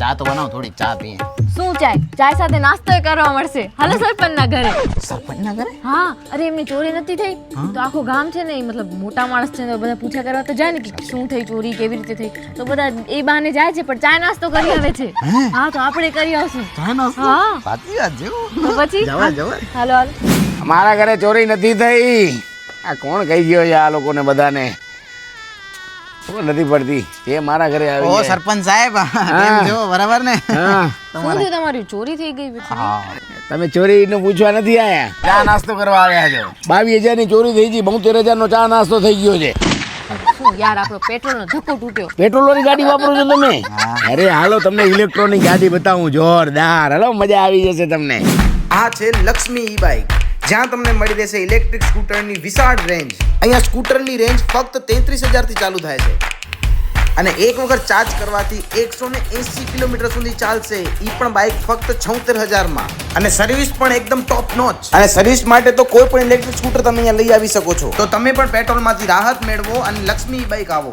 ચા તો બનાવ, થોડી ચા પીએ. શું ચાય સાથે નાસ્તો કરવા મળશે. હાલો સરપંચના ઘરે. સરપંચના ઘરે? હા, અરે એમની ચોરી નથી થઈ તો આખો ગામ છે ને, મતલબ મોટા માણસ છે ને, બધા પૂછા કરવા તો જાય ને કે શું થઈ ચોરી, કેવી રીતે થઈ, તો બધા એ બહાને જાય છે, પણ ચાય નાસ્તો કરી આવે છે. હા, તો આપણે કરી આવશું. ચા નાસ્તો? હા, સાચી વાત છે. તો પછી જવાય. હાલો હાલો. મારા ઘરે ચોરી નથી થઈ. આ કોણ કહી ગયો છે આ લોકોને બધાને? ખબર નથી પડતી. એ મારા ઘરે આવી ઓ ગયા. સરપંચ સાહેબ, કેમ છો? બરાબર ને? હા, શું થયું તમારી? ચોરી થઈ ગઈ પછી? હા. તમે ચોરીનું પૂછવા નથી આયા, ચા નાસ્તો કરવા આવ્યા છો. 22,000 ની ચોરી થઈ ગઈ, 72,000 નો ચા નાસ્તો થઈ ગયો છે. શું યાર, આપણો પેટ્રોલનો ધક્કો તૂટ્યો. પેટ્રોલની ગાડી વાપરો છો તમે? અરે હાલો, તમને ઇલેક્ટ્રોનિક ગાડી બતાવું, જોરદાર. હાલો, મજા આવી જશે તમને. આ છે લક્ષ્મી ઈ બાઇક, જ્યાં તમને મળી રહેશે ઇલેક્ટ્રિક સ્કૂટરની વિશાળ રેન્જ. અહીંયા સ્કૂટરની રેન્જ ફક્ત 33,000 થી ચાલુ થાય છે અને એક વખત ચાર્જ કરવાથી 180 કિલોમીટર સુધી ચાલશે. ઈ પણ બાઇક ફક્ત 76,000 માં, અને સર્વિસ પણ એકદમ ટોપ નોચ. અને સર્વિસ માટે તો કોઈ પણ ઇલેક્ટ્રિક સ્કૂટર તમે અહીંયા લઈ આવી શકો છો. તો તમે પણ પેટ્રોલમાંથી રાહત મેળવો અને લક્ષ્મી ઈ બાઇક આવો.